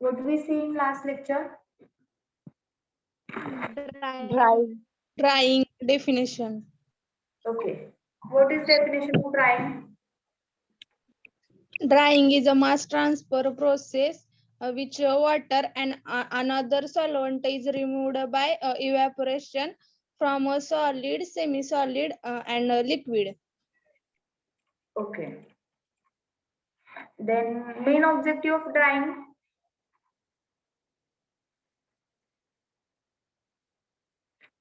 What we see in last lecture? Drying definition. Okay. What is definition of drying? Drying is a mass transfer process which water and another solvent is removed by evaporation from a solid, semi-solid and liquid. Okay. Then main objective of drying.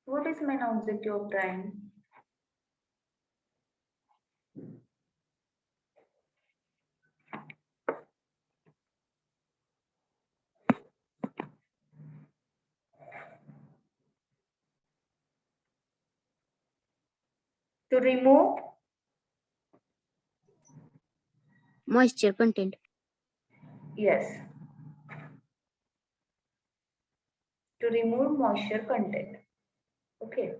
What is main objective of drying? To remove moisture content. yes. To remove moisture content. Okay.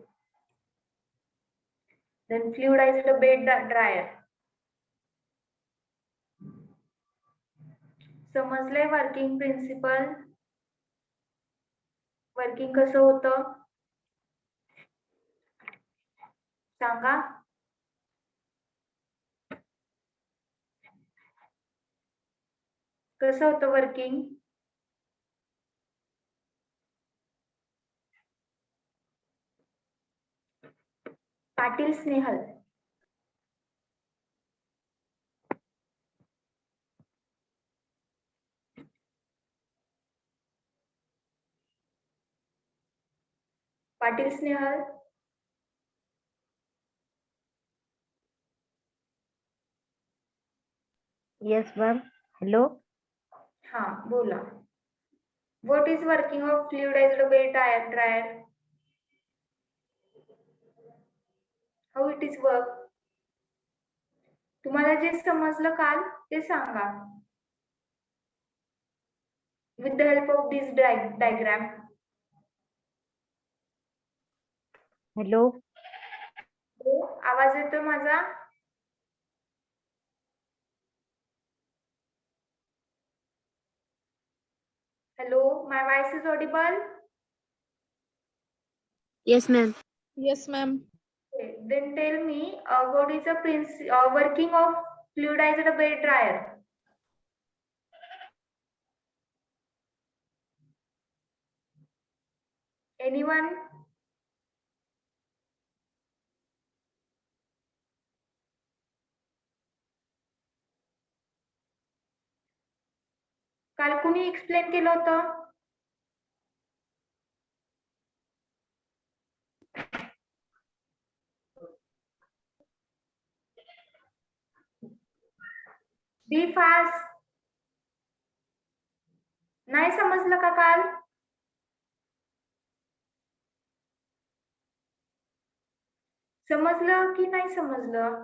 Then fluidize the bed dryer. समजलंय working principle? Working कसं होतं सांगा. कसं होतं working? Patil Snehal. Patil Snehal. Yes, ma'am. Hello. हा बोला. What is working of fluidized bed dryer? How it is work? तुम्हाला जे समजलं काल ते सांगा. With the help of this diagram. Hello. हो, आवाज येतोय माझा? Hello, my voice is audible? Yes, ma'am. Yes, ma'am. Okay, then tell me what is the working of fluidized bed dryer? Anyone? काल कुणी एक्सप्लेन केलं होतं? बी फास्ट. नाही समजलं का काल? समजलं की नाही समजलं?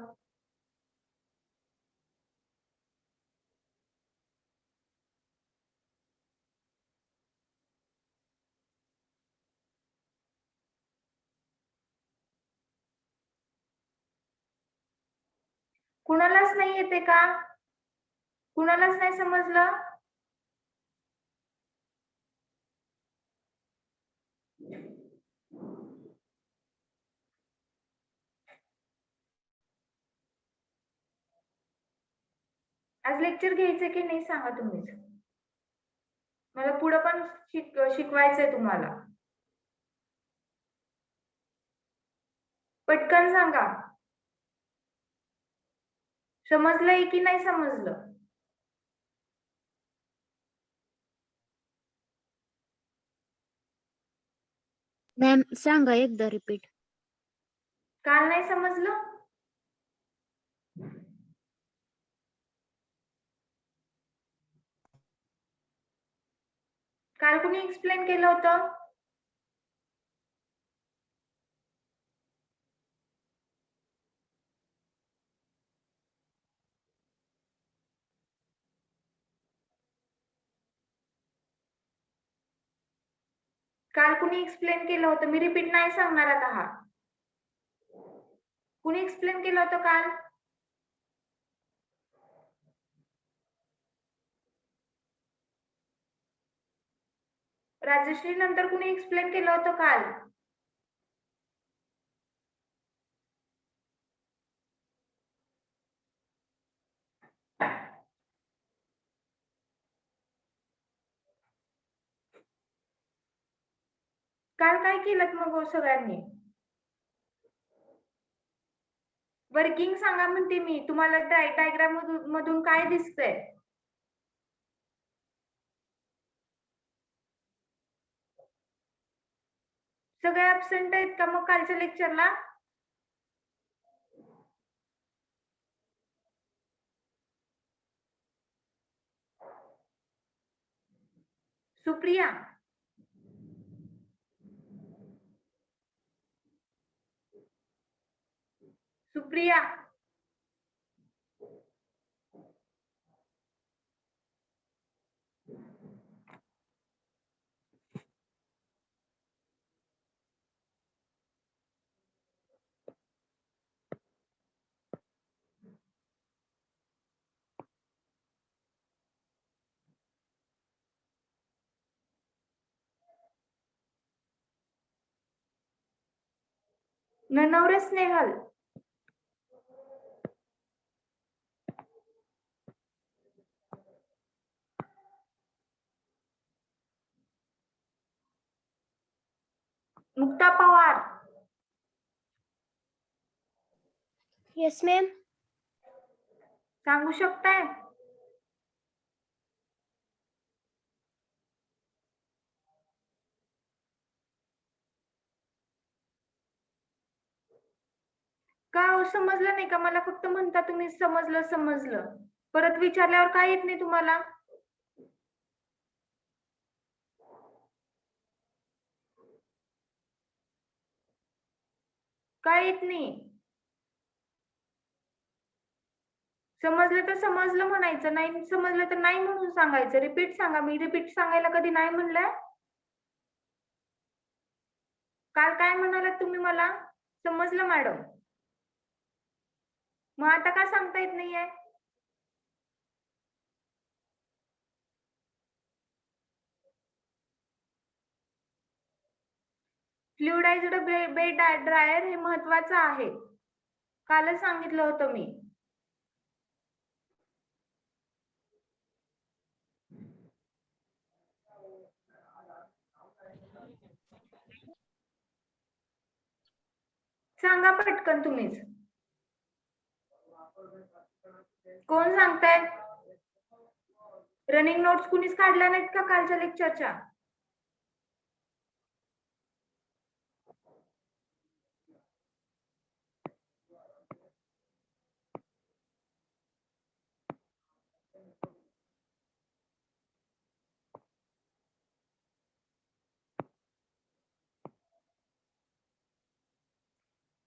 कुणालाच नाही येते का? कुणालाच नाही समजलं? आज लेक्चर घ्यायचं की नाही सांगा तुम्हीच. मला पुढे पण शिकवायचंय तुम्हाला. पटकन सांगा. समजलंय की नाही समजलं? मॅम सांगा एकदा रिपीट. काल नाही समजलं? काल कुणी एक्सप्लेन केलं होतं? काल कुणी एक्सप्लेन केलं होतं? मी रिपीट नाही सांगणार आता हा. कुणी एक्सप्लेन केलं होतं काल? राजश्री नंतर कुणी एक्सप्लेन केलं होतं काल? काल काय केलं मग हो सगळ्यांनी? वर्किंग सांगा म्हणते मी तुम्हाला. डायग्राम मधून काय दिसतंय? सगळे ऍबसेंट आहेत का मग कालच्या लेक्चरला? Supriya, Supriya, Nanaware Snehal, Mukta Pawar, Yes, ma'am. सांगू शकताय? का हो, समजलं नाही का? मला फक्त म्हणता तुम्ही समजलं समजलं, परत विचारल्यावर काय येत नाही तुम्हाला? काय येत नाही? समजलं तर समजलं म्हणायचं, नाही समजलं तर नाही म्हणून सांगायचं. रिपीट सांगा. मी रिपीट सांगायला कधी नाही म्हणलंय? काल काय म्हणालात तुम्ही मला? समजलं मॅडम. मग आता का सांगता येत नाहीये? फ्लुइडाइज्ड बेड ड्रायर हे महत्वाचं आहे. कालच सांगितलं होतं मी. सांगा पटकन तुम्हीच. कोण सांगताय? रनिंग नोट्स कुणीच काढल्या नाहीत का कालच्या लेक्चरच्या?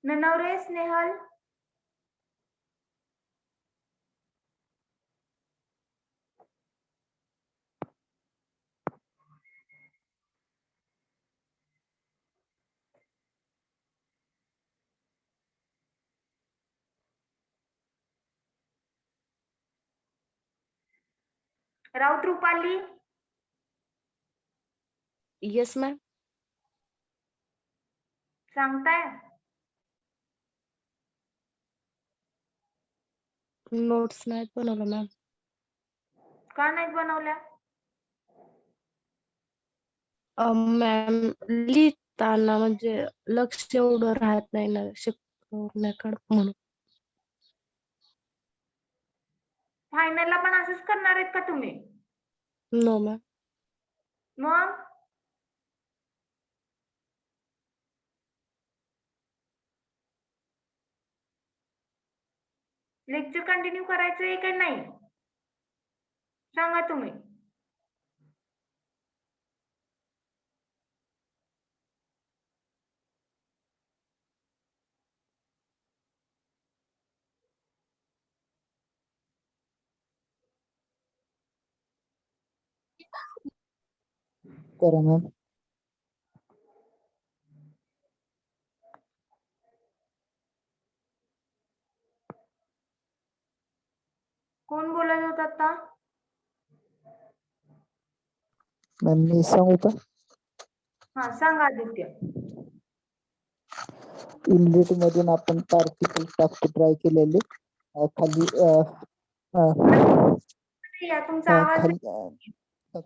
Nanaware Snehal, Raut Rupali, Yes, ma'am. सांगताय? Notes नाहीत बनवलं मॅम. का नाहीत बनवल्या? मॅम लिहिताना म्हणजे लक्ष एवढं राहत नाही ना शिकवण्याकडे म्हणून. फायनलला पण असंच करणार आहेत का तुम्ही? No ma'am. मग लेक्चर कंटिन्यू करायचंय का नाही? सांगा तुम्ही. करा मॅम. कोण बोलत होता आता? मॅम मी सांगू का? हा सांगा आदित्य. इनलेट मधून आपण पार्टिकल टाकतो ड्राय केलेले खाली या तुमचा आवाज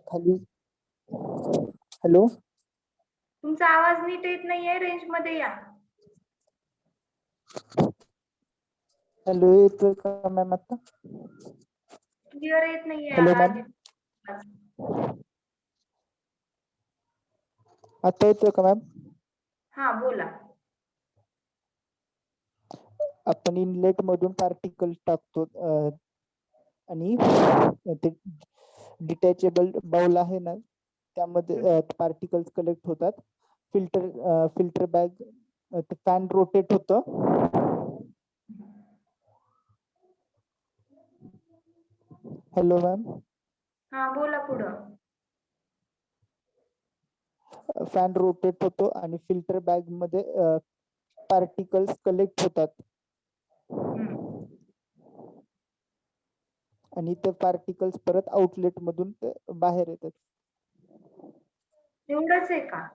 खाली हॅलो तुमचा आवाज नीट येत नाहीये, रेंज मध्ये या. हॅलो येतोय का मॅम आता? क्लिअर येत नाहीये हॅलो मॅम आदित्य. आता येतोय का मॅम? हा बोला. आपण इनलेट मधून पार्टिकल टाकतो आणि ते डिटॅचेबल बाउल आहे ना त्यामध्ये पार्टिकल्स कलेक्ट होतात. फिल्टर बॅग फॅन रोटेट होतं. Hello ma'am. हा बोला पुढं. फॅन रोटेट होतो आणि फिल्टर बॅग मध्ये पार्टिकल्स कलेक्ट होतात आणि ते पार्टिकल्स परत आउटलेट मधून ते बाहेर येतात. एवढंच आहे का?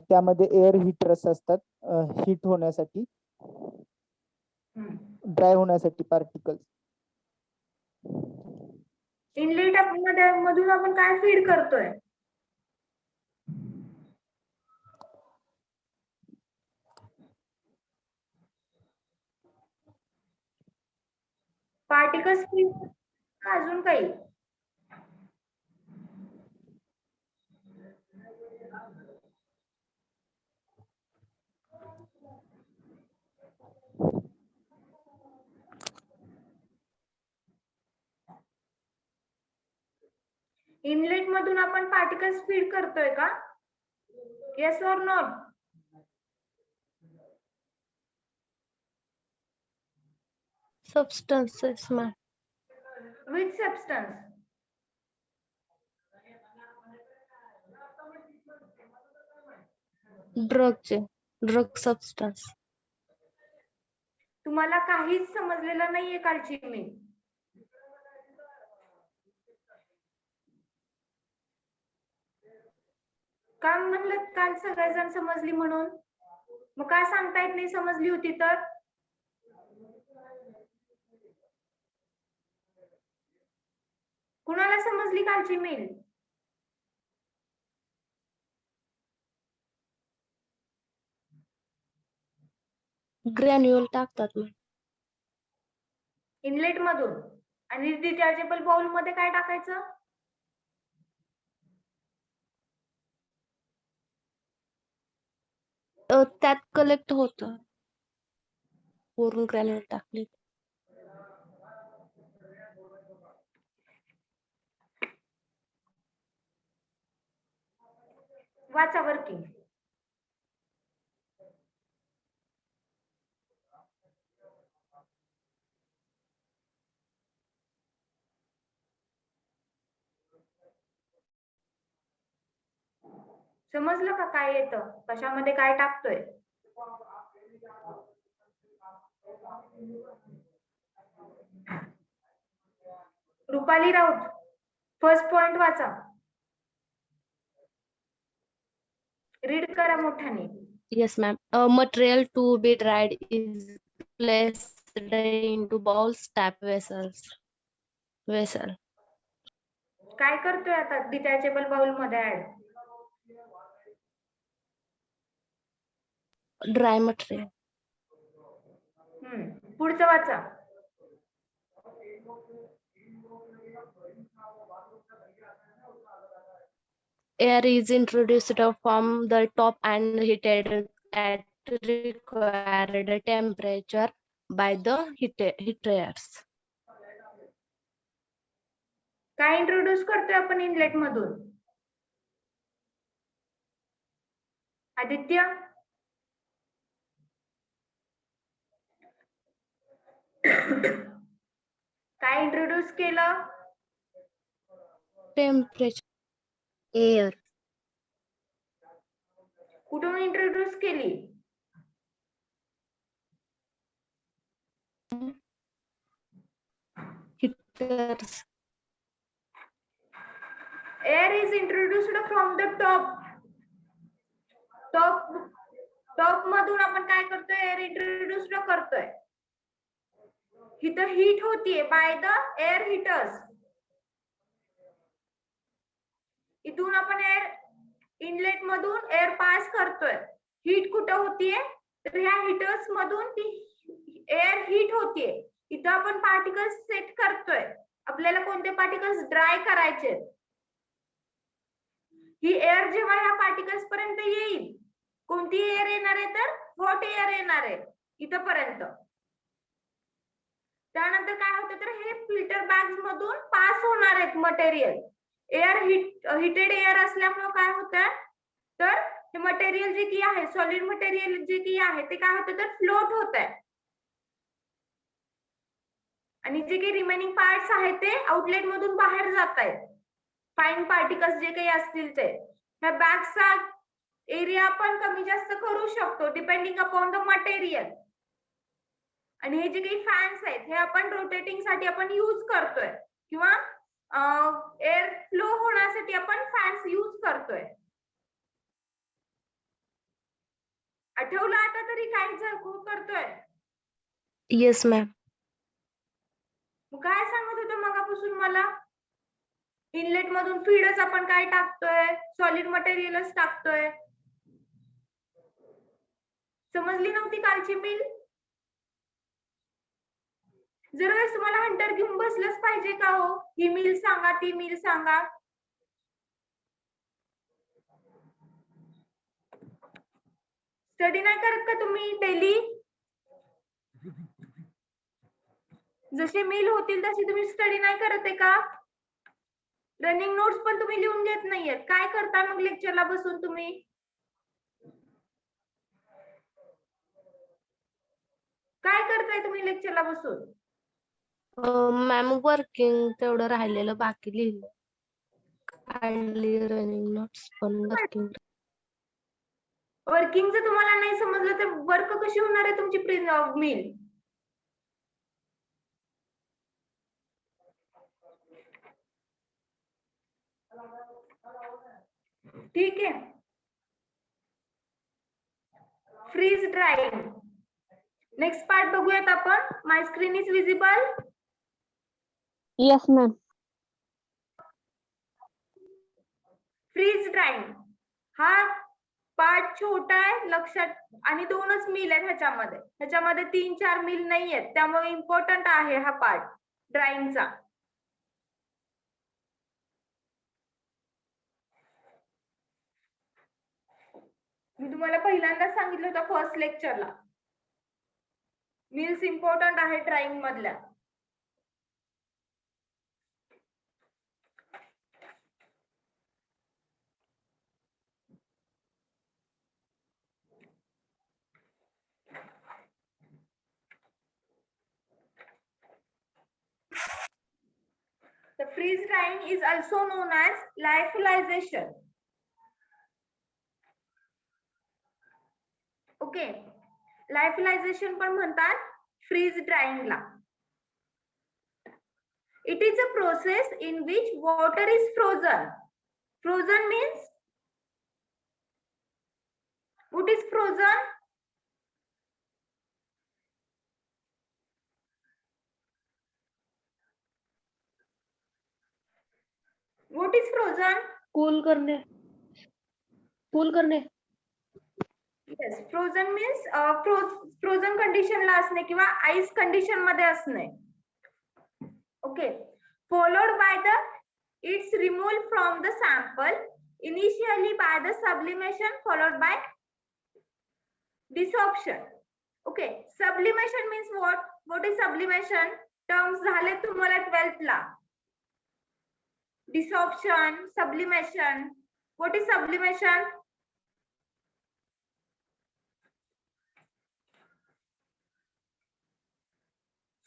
त्यामध्ये एअर हीटर्स असतात हीट होण्यासाठी, ड्राय होण्यासाठी पार्टिकल्स. इनलेट मधून आपण काय फीड करतोय? पार्टिकल्स फीड का अजून काही? इनलेट मधून आपण पार्टिकल्स फीड करतोय का? Yes or no? Substances ma'am. Which substance? Drug substance. तुम्हाला काहीच समजलेलं नाहीये कालची मी. का म्हणलं काल सगळेजण समजली म्हणून? मग काय सांगता येत नाही समजली होती तर? कुणाला समजली कालची मेल? ग्रॅन्युअल टाकतात मॅम. इनलेट मधून आणि डिटॅचेबल बाउल मध्ये काय टाकायचं? त्यात कलेक्ट होत वरून ग्रॅन्युअल टाकले. वाचा वरती. समजलं का काय येतं? कशामध्ये काय टाकतोय? रुपाली राऊत फर्स्ट पॉइंट वाचा. रीड करा मोठ्याने. Yes, ma'am. A material to be dried is placed into bowls, tap vessels. Vessel. काय करतोय आता डिटॅचेबल बाउल मध्ये ऍड? Dry material. पुढचं वाचा. Air is introduced from the top and heated at required temperature by the heaters. काय introduce करतोय आपण inlet मधून? आदित्य काय इंट्रोड्यूस केलं? Temperature. Air. कुठून इंट्रोड्यूस केली? Heaters. Air is introduced from the top मधून आपण काय करतोय, एअर इंट्रोड्यूस करतोय. इथं हीट होतीये बाय द एअर हीटर्स. इथून आपण एअर इनलेट मधून एअर पास करतोय. हीट कुठं होतीये, तर ह्या हीटर्स मधून ती एअर हीट होतीये. इथं आपण पार्टिकल्स सेट करतोय. आपल्याला कोणते पार्टिकल्स ड्राय करायचे. ही एअर जेव्हा ह्या पार्टिकल्स पर्यंत येईल, कोणती एअर येणार आहे, तर हॉट एअर येणार आहे इथपर्यंत. त्यानंतर काय होतं, तर हे फिल्टर बॅग्स मधून पास होणार आहेत मटेरियल. एअर हिटेड एअर असल्यामुळे काय होतं, तर हे मटेरियल जे की आहे, सॉलिड मटेरियल जे की आहे, ते काय होतं, तर फ्लोट होत आहे. आणि जे काही रिमेनिंग पार्ट्स आहेत ते आउटलेट मधून बाहेर जात आहेत. फाईन पार्टिकल्स जे काही असतील ते. ह्या बॅग्सचा एरिया आपण कमी जास्त करू शकतो डिपेंडिंग अपॉन द मटेरियल. आणि हे जे काही फॅन्स आहेत हे आपण रोटेटिंग साठी आपण यूज करतोय, किंवा एअर फ्लो होण्यासाठी आपण फॅन्स यूज करतोय. आठवलं आता तरी काय करतोय? Yes, ma'am. काय सांगत होतं मगापासून मला? इनलेट मधून फीडच आपण काय टाकतोय, सॉलिड मटेरियलच टाकतोय. समजली नव्हती कालची मिल? जर वेळेस तुम्हाला हंटर घेऊन बसलंच पाहिजे का हो, ही मिल सांगा ती मिल सांगा. स्टडी नाही करत का तुम्ही डेली? जसे मिल होतील तशी तुम्ही स्टडी नाही करत आहे का? रनिंग नोट्स पण तुम्ही लिहून घेत नाहीयेत. काय करता मग लेक्चरला बसून तुम्ही? काय करताय तुम्ही लेक्चरला बसून? मॅम वर्किंग तेवढं राहिलेलं बाकी लिहिलं. काढली रनिंग नोट्स पण वर्किंग. वर्किंगचं तुम्हाला नाही समजलं तर वर्क कशी होणार आहे तुमची मिल? ठीक आहे. Fridge drawing. नेक्स्ट पार्ट बघूयात आपण. My screen is visible. Yes, ma'am. Freeze drying हा पार्ट छोटा आहे लक्षात, आणि 2च मिल आहेत ह्याच्यामध्ये 3-4 मिल नाही आहेत. त्यामुळे इम्पॉर्टंट आहे हा पार्ट ड्राईंगचा. मी तुम्हाला पहिल्यांदाच सांगितलं होतं फर्स्ट लेक्चरला, मिल्स इम्पॉर्टंट आहे ड्राइंग मधल्या. The freeze drying is also known as lyophilization. Okay, lyophilization पण म्हणतात fridge ड्राइंगला. It is a process in which water is frozen. Frozen means, what is frozen? What is frozen? Cool करणे. Yes, frozen means frozen condition ला असणे किंवा ice condition मध्ये असणे. Okay, followed by its removal from the sample, initially by the sublimation followed by desorption. Okay, sublimation means what? What is sublimation? Terms झाले तुम्हाला 12th ला. Desorption, sublimation. What is sublimation?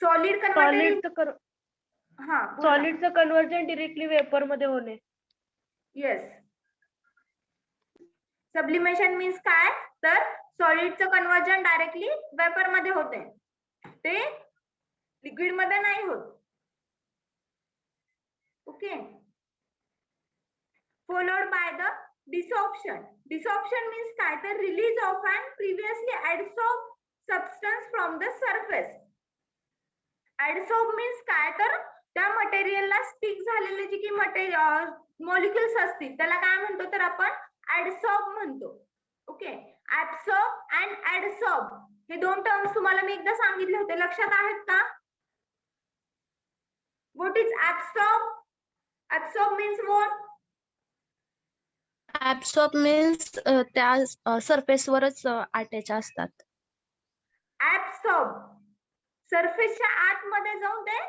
Solid conversion. सॉलिडचं conversion directly vapour मध्ये होणे. Yes. Sublimation means काय, तर सॉलिडचं conversion directly vapour मध्ये होते, ते लिक्विड मध्ये नाही होत. Okay, followed by the desorption. Desorption means काय तर release of an previously adsorbed substance from the surface. Adsorb means काय तर त्या मटेरियलला स्टिक झालेले जे की मॉलिक्युल्स असतील त्याला काय म्हणतो तर आपण adsorb म्हणतो. ओके, absorb and adsorb हे दोन टर्म्स तुम्हाला मी एकदा सांगितले होते, लक्षात आहेत का? What is absorb? Absorb means what? Absorb means त्या surface वरच अटॅच असतात. Absorb सरफेसच्या आतमध्ये जाऊन ते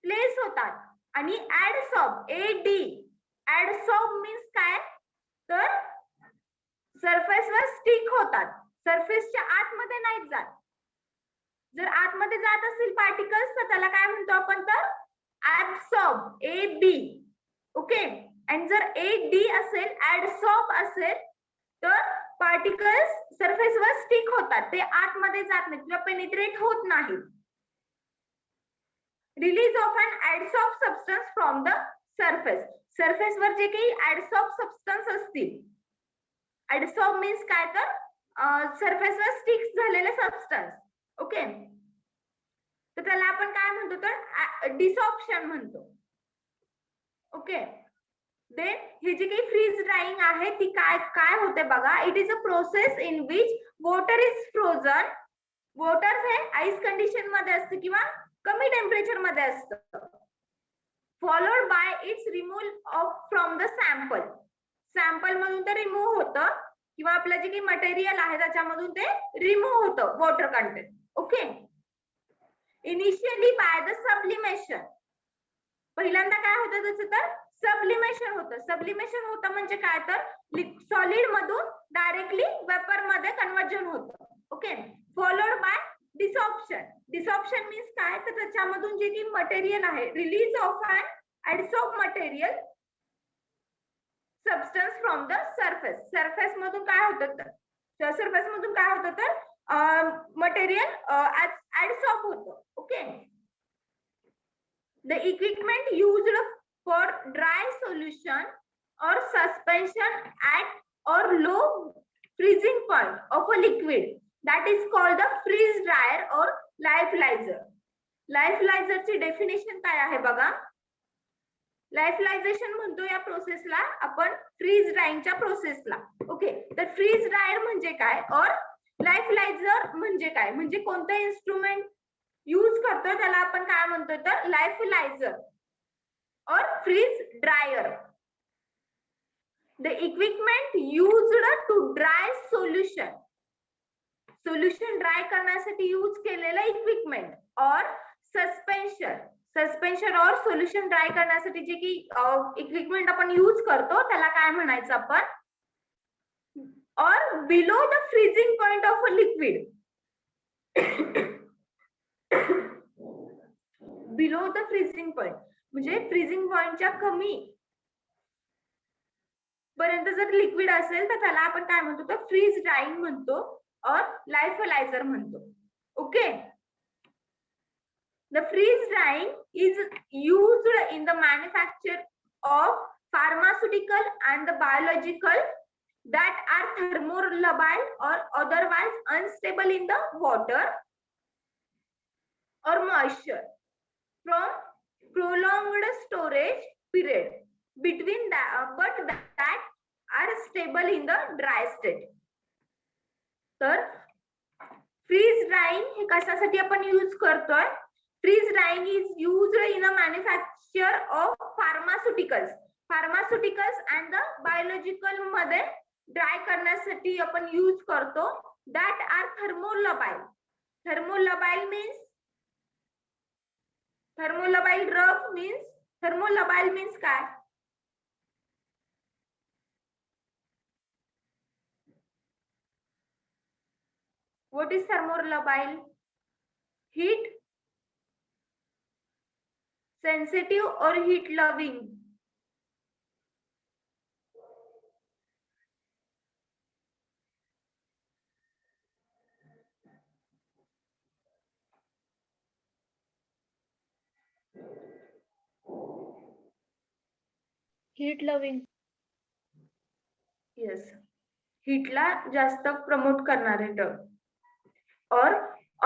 प्लेस होतात. आणि adsorb AD adsorb means काय तर सरफेस वर स्टिक होतात, सरफेसच्या आतमध्ये नाही जात. जर आतमध्ये जात असतील पार्टिकल्स तर त्याला काय म्हणतो आपण तर ऍब्सॉर्ब AB. ओके, आणि जर AD असेल ऍडसॉर्ब असेल तर पार्टिकल्स सरफेस वर स्टिक होतात, ते आतमध्ये जात नाही किंवा पेनिट्रेट होत नाही. Release of an adsorb substance from the surface. Surface वर जे काही ऍडसॉर्ब सबस्टन्स असतील, ऍडसॉर्ब मीन्स काय तर सरफेस वर स्टिक झालेले सबस्टन्स. ओके, तर त्याला आपण काय म्हणतो तर डिसॉर्प्शन म्हणतो. ओके, देन हे जे काही फ्रीज ड्राईंग आहे ती काय होते बघा. It is a process in which water is frozen. Water हे आईस कंडिशन मध्ये असतं किंवा कमी टेम्परेचर मध्ये असतं. Followed by it's removal of from the sample. Sample मधून ते रिमूव्ह होतं किंवा आपलं जे काही मटेरियल आहे त्याच्यामधून ते रिमूव्ह होतं water content. Okay, initially by the sublimation. पहिल्यांदा काय होतं त्याचं तर सबलिमेशन होतं. सबलिमेशन होतं म्हणजे काय तर सॉलिड मधून डायरेक्टली वेपर मध्ये कन्वर्जन होतं. Okay, followed by desorption. Desorption means काय तर त्याच्यामधून जे काही मटेरियल आहे, release of an adsorb material substance from the surface. Surface मधून काय होतं तर सरफेस मधून काय होतं तर मटेरियल ऍडसॉर्ब होतं. Okay, the equipment used for dry solution or suspension at or low freezing point of a liquid that is called the freeze dryer or lyophilizer. Lyophilizerची डेफिनेशन काय आहे बघा. लायफलायझेशन म्हणतो या प्रोसेसला आपण फ्रीज ड्रायिंगच्या प्रोसेसला. ओके, तर फ्रीज ड्रायर म्हणजे काय और लायफलायझर म्हणजे काय, म्हणजे कोणतं इन्स्ट्रुमेंट यूज करतोय त्याला आपण काय म्हणतोय तर lyophilizer or freeze dryer. The equipment used to dry solution. Solution dry करण्यासाठी यूज केलेलं equipment or suspension. Suspension or solution dry करण्यासाठी जे की इक्विपमेंट आपण यूज करतो त्याला काय म्हणायचं आपण, और below the freezing point of a liquid. Below the freezing point म्हणजे फ्रीजिंग पॉइंटच्या कमी पर्यंत जर लिक्विड असेल तर त्याला आपण काय म्हणतो तर फ्रीज ड्रायिंग म्हणतो और लायफलायझर म्हणतो. Okay, the freeze drying is used in the manufacture of pharmaceutical and the biological that are thermolabile or otherwise unstable in the water or moisture from prolonged storage period between that but that are stable in the dry state. तर freeze drying हे कशासाठी आपण use करतोय. Freeze drying is used in a manufacture of pharmaceuticals. Pharmaceuticals and the biological मध्ये dry करण्यासाठी आपण use करतो. That are thermolabile. Thermolabile means thermolabile drug means thermolabile means काय. What is thermolabile? Heat sensitive or heat loving? Heat loving. येस, हीटला जास्त promote करणारे drug or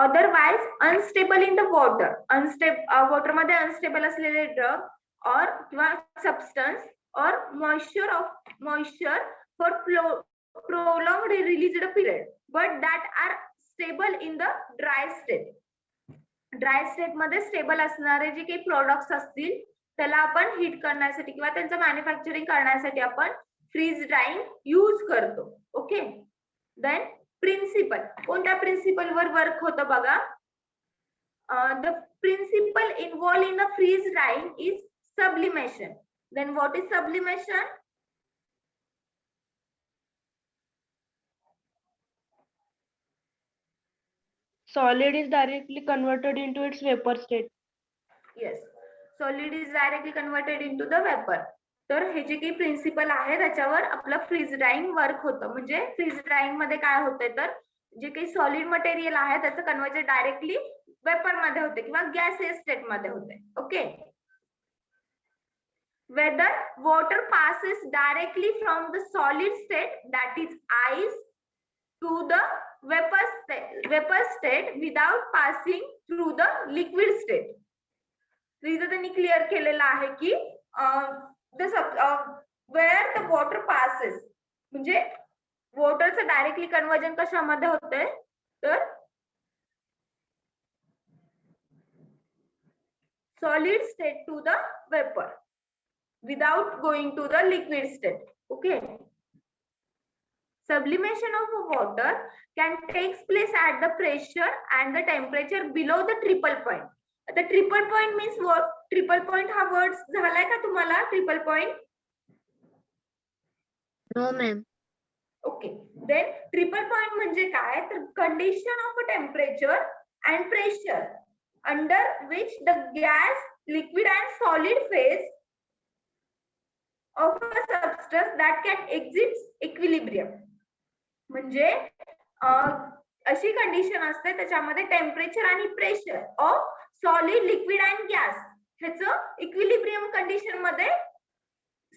otherwise unstable in the water, water मध्ये unstable असलेले drug or किंवा substance or moisture for prolonged released period but that are stable in the dry state. Dry state मध्ये stable असणारे जे काही प्रोडक्ट्स असतील त्याला आपण हीट करण्यासाठी किंवा त्यांचं मॅन्युफॅक्चरिंग करण्यासाठी आपण फ्रीज ड्राईंग यूज करतो. ओके, देन प्रिन्सिपल, कोणत्या प्रिन्सिपल वर वर्क होतं बघा. The principle involve in the freeze drying is sublimation. Then what is sublimation? Solid is directly converted into its vapor state. Yes, solid is directly converted into the vapor. तर हे जे काही principal आहे त्याच्यावर आपलं fridge drawing work होतं. म्हणजे fridge drawing मध्ये काय होतंय तर जे काही सॉलिड मटेरियल आहे त्याचं कन्वर्जन डायरेक्टली वेपर मध्ये होते किंवा गॅसियस स्टेट मध्ये होते. Okay, whether water passes directly from the solid state, that is ice, to the vapor state without passing through the liquid state. इथं त्यांनी क्लिअर केलेलं आहे की where the water passes म्हणजे वॉटरचं डायरेक्टली कन्वर्जन कशामध्ये होतंय तर solid state to the vapor without going to the liquid state. Okay, sublimation of water can take place at the pressure and the temperature below the triple point. The triple point means what? Triple point हा word झालाय का तुम्हाला? Triple point? No, ma'am. Okay, then triple point म्हणजे काय तर condition of temperature and pressure under which the gas, liquid and solid phase of a substance that can exit equilibrium. म्हणजे अशी condition असते त्याच्यामध्ये टेम्परेचर आणि pressure of solid, liquid and gas ह्याचं equilibrium condition मध्ये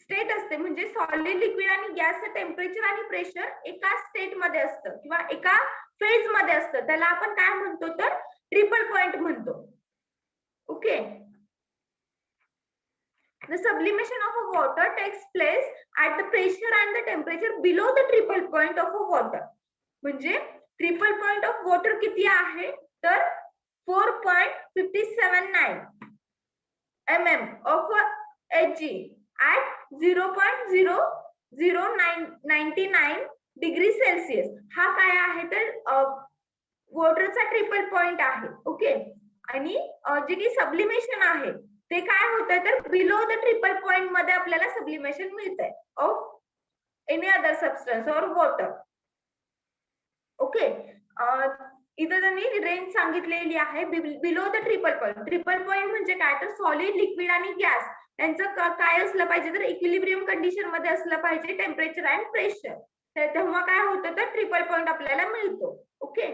स्टेट असते. म्हणजे solid, liquid आणि गॅसचं टेम्परेचर आणि प्रेशर एका स्टेट मध्ये असतं किंवा एका फेज मध्ये असतं. त्याला आपण काय म्हणतो तर ट्रिपल पॉइंट म्हणतो. Okay, the sublimation of a water takes place at the pressure and the temperature below the triple point of a water. म्हणजे ट्रिपल पॉइंट ऑफ वॉटर किती आहे तर 4.579 mm of Hg at 0.0099 degree Celsius. हा काय आहे तर वॉटरचा triple point आहे. Okay, आणि जे की सबलिमेशन आहे ते काय होतंय तर बिलो द ट्रिपल पॉइंट मध्ये आपल्याला सबलिमेशन मिळतंय ऑफ एनी अदर सबस्टन्स और वॉटर. ओके, इथं त्यांनी रेंज सांगितलेली आहे below the triple point. Triple point म्हणजे काय तर सॉलिड, लिक्विड आणि गॅस यांचं काय असलं पाहिजे तर इक्विलिब्रियम कंडिशन मध्ये असलं पाहिजे टेम्परेचर अँड प्रेशर. तेव्हा काय होतं तर ट्रिपल पॉइंट आपल्याला मिळतो. ओके,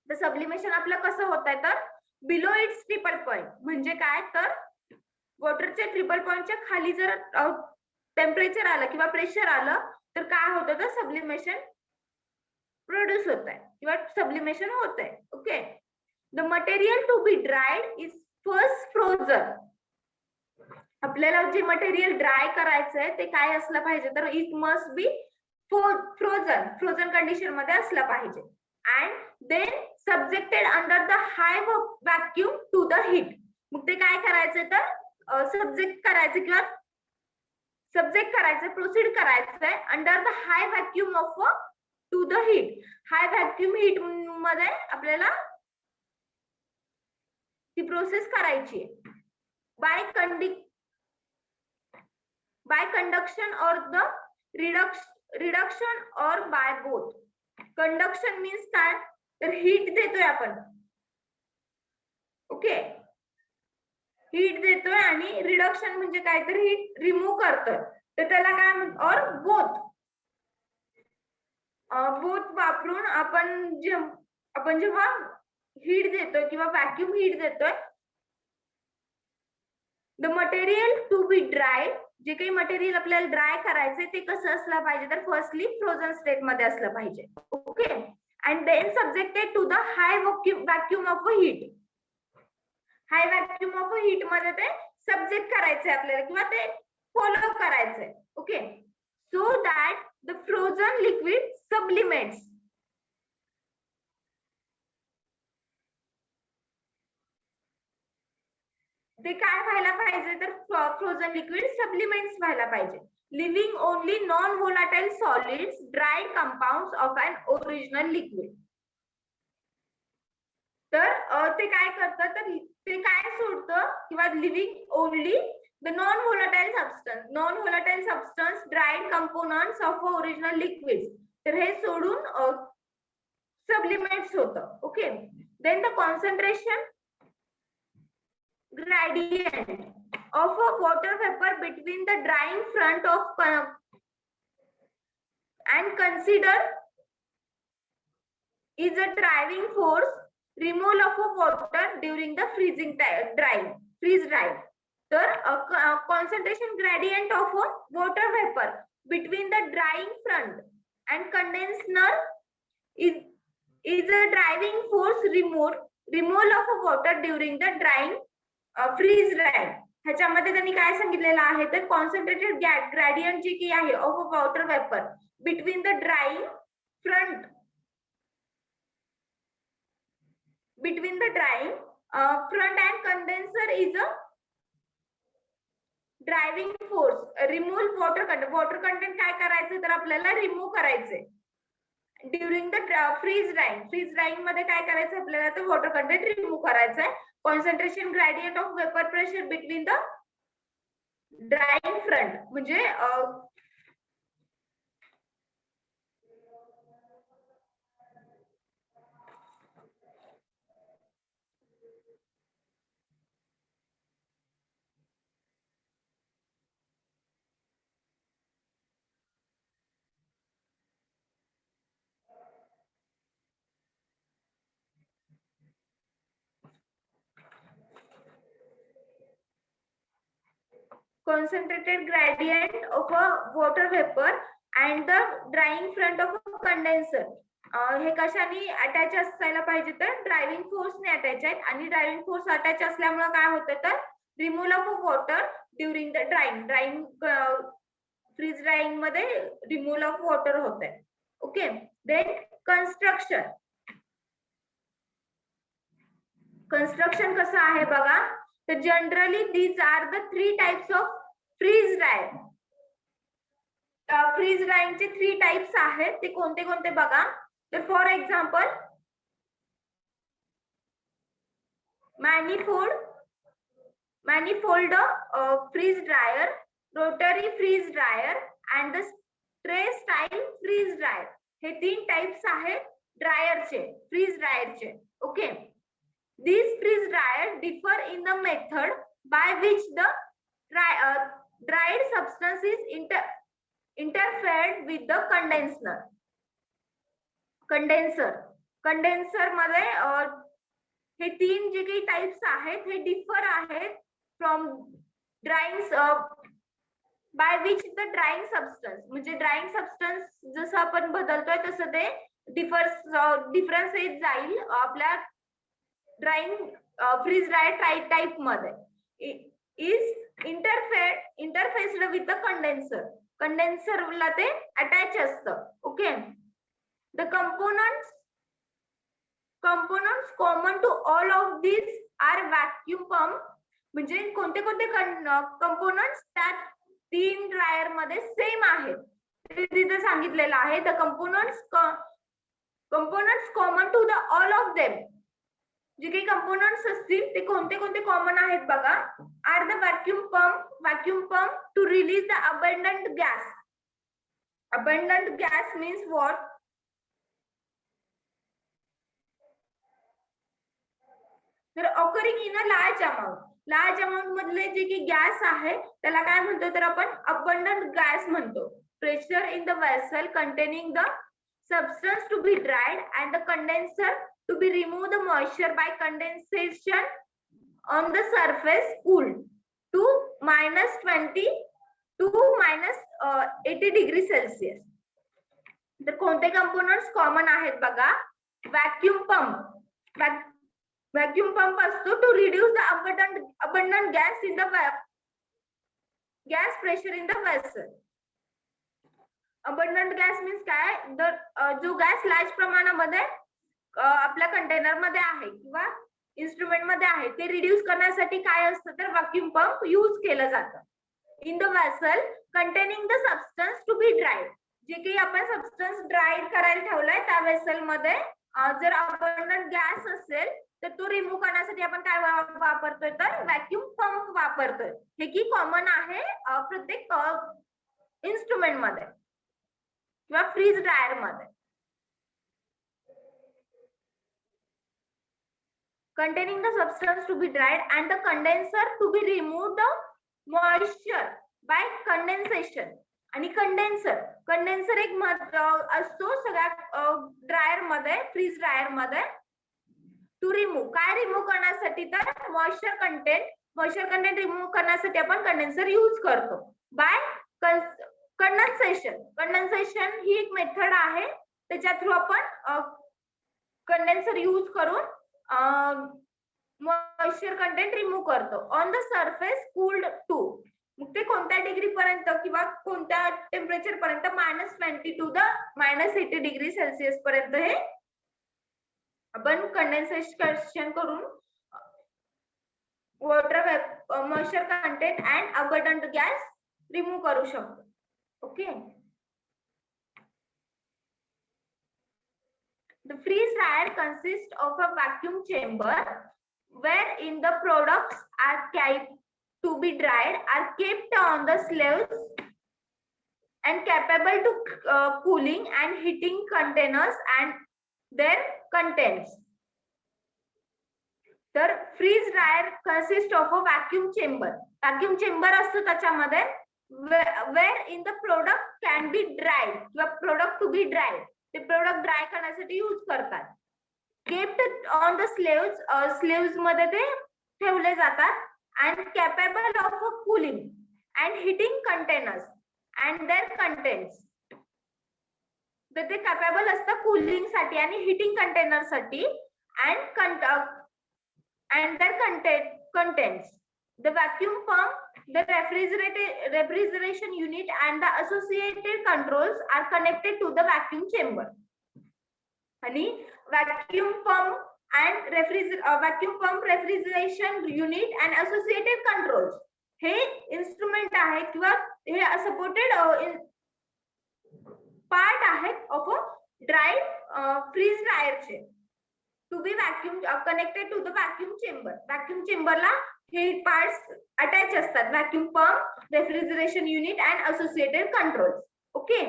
तर सबलिमेशन आपलं कसं होत आहे तर बिलो इट्स ट्रिपल पॉइंट म्हणजे काय तर वॉटरच्या ट्रिपल पॉइंटच्या खाली जर टेम्परेचर आलं किंवा प्रेशर आलं तर काय होतं तर सबलिमेशन प्रोड्यूस होत आहे किंवा सबलिमेशन होत आहे. Okay, the material to be dried is first frozen. आपल्याला जे मटेरियल ड्राय करायचंय ते काय असलं पाहिजे तर it must be frozen condition मध्ये असलं पाहिजे. And then subjected under the high vacuum to the heat. मग ते काय करायचं तर सब्जेक्ट करायचं किंवा सब्जेक्ट करायचं, प्रोसीड करायचंय under the high vacuum of to the heat. High vacuum heat मध्ये आपल्याला ती प्रोसेस करायची by conduction or the reduction or by both. Conduction means काय तर हीट देतोय आपण. ओके, हीट देतोय आणि रिडक्शन म्हणजे काय तर हीट रिमूव्ह करतोय तर त्याला काय म्हणतो और बोथ वापरून आपण जेव्हा हीट देतोय किंवा व्हॅक्यूम हीट देतोय the material to be dried जे काही मटेरियल आपल्याला ड्राय करायचंय ते कसं असलं पाहिजे, तर फर्स्टली फ्रोझन स्टेट मध्ये असलं पाहिजे. Okay, and then subjected to the high vacuum of heat. High vacuum of heat मध्ये ते सब्जेक्ट करायचंय आपल्याला किंवा ते फॉलो करायचंय. Okay, so that the frozen liquid sublimates. ते काय व्हायला पाहिजे, तर फ्रोझन लिक्विड सब्लिमेंट्स व्हायला पाहिजे. Leaving only non volatile solids, dry compounds of an original liquid. तर ते काय करतं, तर ते काय सोडतं किंवा leaving only the non volatile substance dried components of original liquid. तर हे सोडून सब्लिमेंट्स होतं. Okay, then the concentration gradient of a water vapor between the drying front of and consider is a driving force removal of a water during the freeze drying. तर concentration gradient of a water vapor between the drying front and condenser is a driving force removal of a water during the drying freeze drying. ह्याच्यामध्ये त्यांनी काय सांगितलेलं आहे, तर concentrated gradient जी की आहे of a water vapour between the drawing front and condenser is a driving force remove water content काय करायचं, तर आपल्याला रिमूव्ह करायचंय ड्युरिंग द फ्रीज ड्राईंग मध्ये काय करायचं आपल्याला, तर वॉटर कंटेंट रिमूव्ह करायचंय. Concentration gradient of vapour pressure between the drawing front म्हणजे concentrated gradient of a water vapor and the drying front of a condenser. हे कशाने अटॅच असायला पाहिजे, तर ड्रायव्हिंग फोर्सने अटॅच आहेत. आणि ड्रायव्हिंग फोर्स अटॅच असल्यामुळे काय होतं, तर removal of water during the drying freeze drying मध्ये रिमूव्हल ऑफ वॉटर होत आहे. ओके, देन कन्स्ट्रक्शन कसं आहे बघा, तर generally these are the 3 types of freeze dryer. Freeze ड्रायिंगचे 3 टाइप्स आहेत, ते कोणते कोणते बघा. तर for example manifold freeze dryer, rotary freeze dryer and the tray style freeze dryer. हे 3 टाइप्स आहेत ड्रायरचे, फ्रीज ड्रायरचे. Okay, these freeze dryer differ in the method by which the dried substance is interfered with the condenser मध्ये हे 3 जे काही types आहेत हे डिफर आहेत from drawing by which the drawing substance. म्हणजे ड्राइंग सबस्टन्स जसं आपण बदलतोय तसं ते डिफरन्स येत जाईल आपल्या ड्राइंग फ्रीज ड्रायर टाइप मध्ये. इज इंटरफेस्ड विथ द कंडेन्सरला ते अटॅच असतं. Okay, the components common to all of these are vacuum pump. म्हणजे कोणते कोणते कंपोनंट्स त्या 3 ड्रायर मध्ये सेम आहेत ते तिथे सांगितलेलं आहे. The components common to the all of them. जे काही कंपोनंट्स असतील ते कोणते कोणते कॉमन आहेत बघा. Are the vacuum pump to release the abundant gas. Abundant gas means what, तर occurring in a large amount मधले जे की गॅस आहे त्याला काय म्हणतो, तर आपण अबंडंट गॅस म्हणतो. Pressure in the vessel containing the substance to be dried and the condenser to be remove the moisture by condensation on the surface cooled to -20 to -80°C. तर कोणते कंपोनंट्स कॉमन आहेत बघा. Vacuum pump. Vacuum pump असतो to reduce the abundant gas in the gas pressure in the vessel. abundant gas means काय, जो gas large प्रमाणामध्ये आपल्या container मध्ये आहे किंवा इन्स्ट्रुमेंट मध्ये आहे ते रिड्यूस करण्यासाठी काय असतं तर व्हॅक्यूम पंप यूज केलं जातं. In the vessel containing the substance to be dried. जे काही आपण सबस्टन्स ड्राईड करायला ठेवलाय त्या वेसल मध्ये जर abundant गॅस असेल तर तो रिमूव्ह करण्यासाठी आपण काय वापरतोय तर व्हॅक्यूम पंप वापरतोय. हे की कॉमन आहे प्रत्येक इन्स्ट्रुमेंट मध्ये किंवा फ्रीज ड्रायर मध्ये. containing the substance to be dried and the condenser to be remove the moisture by condensation. आणि कंडेन्सर एक असतो सगळ्या ड्रायर मध्ये, फ्रीज ड्रायर मध्ये. टू रिमूव्ह, काय रिमूव्ह करण्यासाठी तर मॉइश्चर कंटेंट रिमूव्ह करण्यासाठी आपण कंडेन्सर यूज करतो. बाय कंडेन्सेशन ही एक मेथड आहे त्याच्या थ्रू आपण कंडेन्सर यूज करून मॉइश्चर कंटेंट रिमूव्ह करतो. On the surface cooled to. मग ते कोणत्या डिग्री पर्यंत किंवा कोणत्या टेम्परेचर पर्यंत -20 टू द -80°C पर्यंत हे आपण कंडेन्सेशन करून water moisture content and abundant gas remove करू शकतो. Okay. The freeze dryer consists of a vacuum chamber wherein the products are kept to be dried are kept on the slaves and capable to cooling and heating containers and their contents. तर freeze dryer consists of a vacuum chamber. Vacuum chamber असतो त्याच्यामध्ये where in the product can be dried किंवा product to be dried. ते product dry करण्यासाठी use करतात. Kept on the shelves मध्ये ते ठेवले जातात. And capable of cooling and heating containers and their contents. तर ते कॅपेबल असतं कूलिंग साठी आणि हिटिंग कंटेनर साठी. And their contents. The vacuum pump, the refrigeration unit and the associated controls are connected to the vacuum chamber. आणि vacuum pump and refrigeration unit and associated controls हे instrument आहे किंवा हे supported part आहेत of freeze ड्रायरचे. To be vacuum connected to the vacuum chamber. Vacuum चेंबरला हे parts attach असतात. Vacuum pump, refrigeration unit and associated controls. Okay.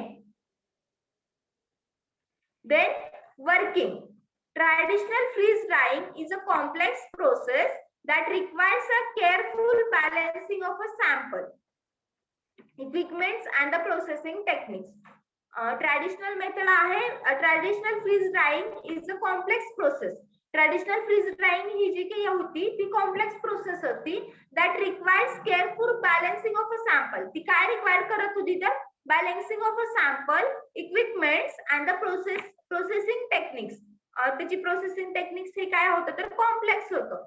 Then working. Traditional freeze drying is a complex process that requires a careful balancing of a sample, equipments and the processing techniques. Traditional method आहे. Traditional freeze drying is a complex process. Traditional freeze drying ही जी काही होती ती complex process होती. That requires careful balancing of a sample. ती काय require करत होती तर balancing of a sample, equipments and the processing techniques. त्याची प्रोसेसिंग टेक्निक्स हे काय होतं तर कॉम्प्लेक्स होतं.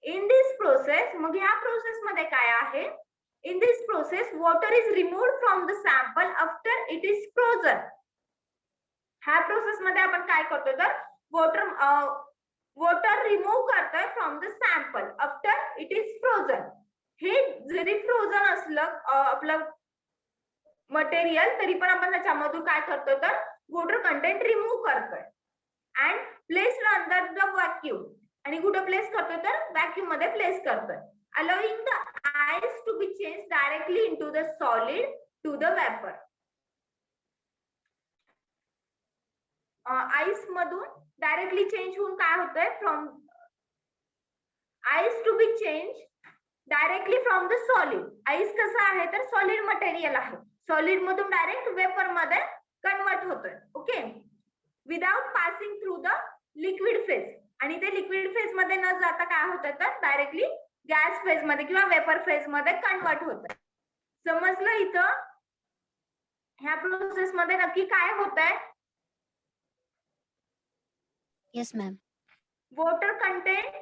इन दिस प्रोसेस, मग ह्या प्रोसेस मध्ये काय आहे. In this process water is removed from the sample after it is frozen. ह्या प्रोसेस मध्ये आपण काय करतो तर वॉटर रिमूव्ह करतोय from the sample after it is frozen. हे जरी फ्रोझन असलं आपलं मटेरियल तरी पण आपण त्याच्यामधून काय करतोय तर वॉटर कंटेंट रिमूव्ह करतोय. And place under the vacuum. आणि कुठे प्लेस करतोय तर व्हॅक्यूम मध्ये प्लेस करतोय. Allowing the ice to be change directly into the solid to the vapor. Ice मधून डायरेक्टली चेंज होऊन काय होतंय from ice to be change directly from the solid. Ice कसं आहे तर सॉलिड मटेरियल आहे. सॉलिड मधून डायरेक्ट वेपर मध्ये कन्वर्ट होतोय. Okay. Without passing through the liquid phase. आणि ते लिक्विड फेज मध्ये न जाता काय होतंय तर डायरेक्टली गॅस फेज मध्ये किंवा वेपर फेज मध्ये कन्वर्ट होतंय. समजलं इथं ह्या प्रोसेस मध्ये नक्की काय होत आहे? Yes, ma'am. Water content,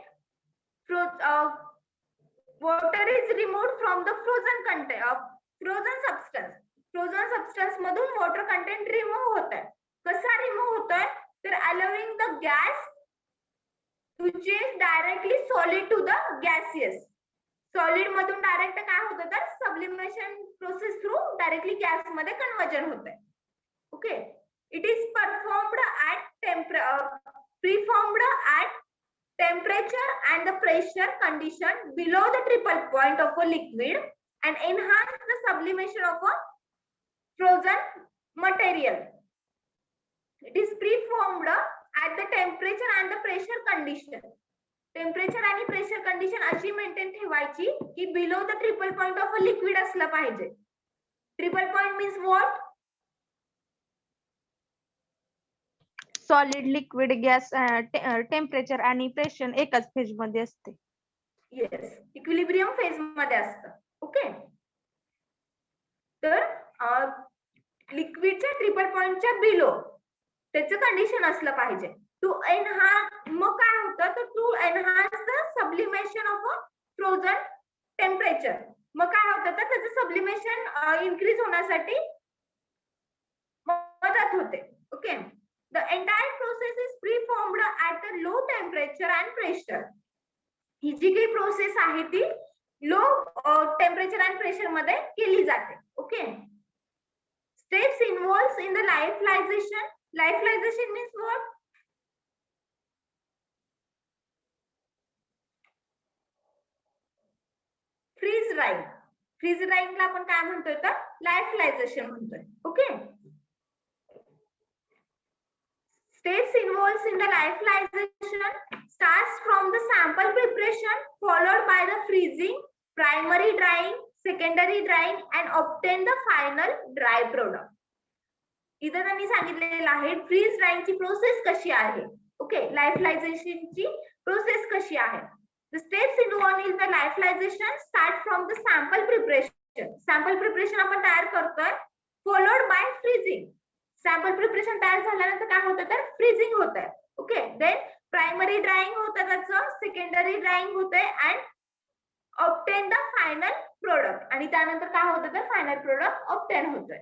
water is removed from the frozen content, frozen substance. Frozen substance मधून water content remove होत आहे. कसा remove होत आहे? तर allowing the gas to change directly solid to the gaseous. Solid मधून डायरेक्ट काय होतं तर sublimation process through directly gas मध्ये कन्वर्जन होत आहे. Okay. It is performed at preformed at temperature and the pressure condition below the triple point of a liquid and enhance the sublimation of a frozen material. It is preformed at the temperature and the pressure condition. Temperature आणि pressure condition अशी maintain ठेवायची की below the triple point of a liquid असलं पाहिजे. Triple point means what? Solid, liquid, gas, temperature आणि pressure एकाच phase मध्ये असते. येस, इक्विलिब्रियम फेज मध्ये असतं. ओके. तर लिक्विडच्या ट्रिपल पॉइंटच्या बिलो त्याचं कंडिशन असलं पाहिजे. टू एनहान्स, मग काय होतं तर to enhance the sublimation of a frozen temperature. मग काय होतं तर त्याचं सब्लिमेशन इन्क्रीज होण्यासाठी मदत होते. Okay. The entire process is preformed at a low temperature and pressure. ही जी काही प्रोसेस आहे ती लो टेम्परेचर अँड प्रेशर मध्ये केली जाते. Okay. Steps involves in the lyophilization. Lyophilization means what? Freeze drying. Freeze ड्राईंगला आपण काय म्हणतोय तर लायफलायझेशन म्हणतोय. Okay. Steps involved in the lyophilization starts from the sample preparation followed by the freezing, primary drying, secondary drying and obtain the final dry product. इथं त्यांनी सांगितलेलं आहे फ्रीज ड्राईंग ची प्रोसेस कशी आहे. ओके. लायफलायझेशन ची प्रोसेस कशी आहे. The steps involved in the lyophilization start from the sample preparation. Sample preparation आपण तयार करतोय followed by freezing. Sample preparation तयार झाल्यानंतर काय होतं तर फ्रीजिंग होत आहे. ओके. देन प्रायमरी ड्राइंग होतं त्याचं, सेकंडरी ड्राइंग होतंय and obtain the final product. आणि त्यानंतर काय होतं तर फायनल प्रोडक्ट ऑब्टेन होतोय.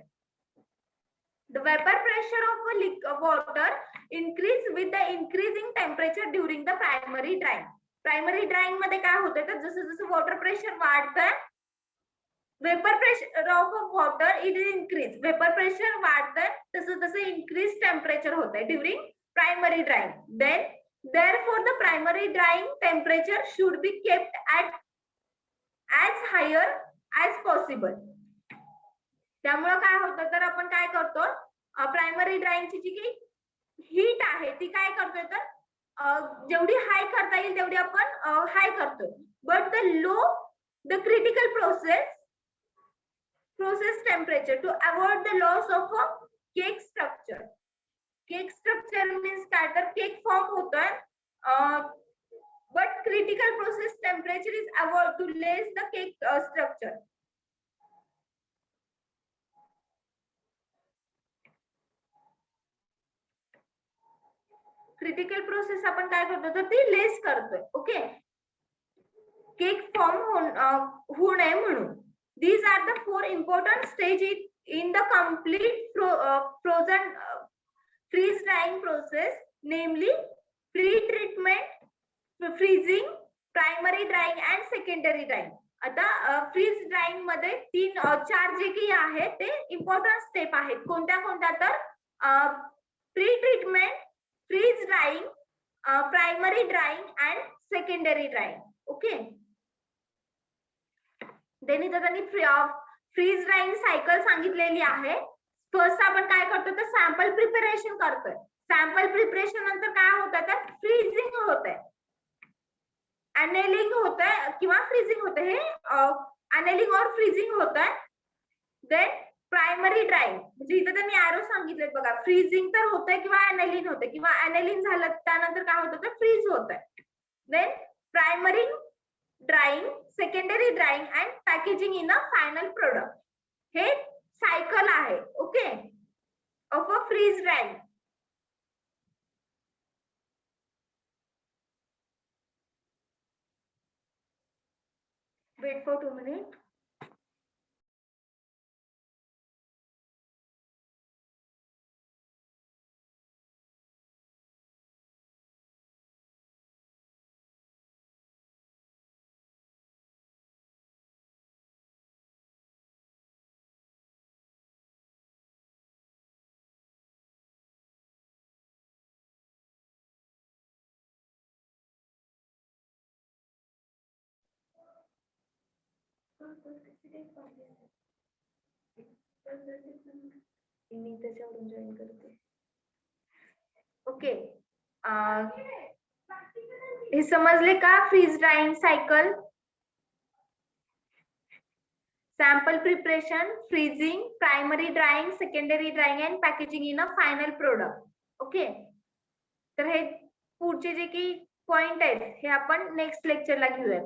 The vapor pressure of water increase with the increasing temperature during the primary drying. Primary drying मध्ये काय होतं तर जसं जसं वॉटर प्रेशर वाढतंय vapor pressure of water it is increase. Vapor pressure वाढतंय तसं तसं इन्क्रीज टेम्परेचर होत आहे during primary drying. Then therefore the primary drying temperature should be kept at as higher as possible. त्यामुळे काय होतं तर आपण काय करतो प्रायमरी ड्राइंगची जी काही हीट आहे ती काय करतोय तर जेवढी हाय करता येईल तेवढी आपण हाय करतोय. But the low the critical process temperature to avoid the loss of a cake structure. Cake structure means काय तर केक फॉर्म होतोय but critical process temperature is avoid to less the cake structure. Critical process आपण काय करतो तर ती लेस करतोय. Okay. Cake form होऊ नये म्हणून. These are the four important stages in the complete frozen freeze drying process, namely pre-treatment, freezing, primary drying and secondary drying. आता फ्रीज ड्राइंग मध्ये चार जे काही आहेत ते इम्पॉर्टंट स्टेप आहेत. कोणत्या कोणत्या तर pre treatment, freeze drying, primary drying and secondary drying. Okay. Then इथं त्यांनी फ्रीज ड्राइंग सायकल सांगितलेली आहे. फर्स्ट आपण काय करतो तर सॅम्पल प्रिपरेशन करतोय. सॅम्पल प्रिपरेशन नंतर काय होतं तर फ्रीजिंग होतंय, अनेलिंग होतंय किंवा फ्रीजिंग होतंय. हे अनेलिंग और फ्रीजिंग होतंय. देन प्रायमरी ड्राइंग म्हणजे इथं त्यांनी एरो सांगितलेत बघा. फ्रीजिंग तर होतंय किंवा अनेलिंग होतंय किंवा अनेलिंग झालं त्यानंतर काय होतं तर फ्रीज होतंय. Then primary drying, secondary drying and packaging in a final product. हे सायकल आहे. Okay, of a freeze drying. Wait for 2 minutes. मी त्याच्यावरून जॉईन करते. ओके, हे समजले का? Freeze drying cycle, sample preparation, freezing, primary drying, secondary drying and packaging in a final product. Okay, तर हे पुढचे जे काही पॉइंट आहेत हे आपण नेक्स्ट लेक्चरला घेऊया.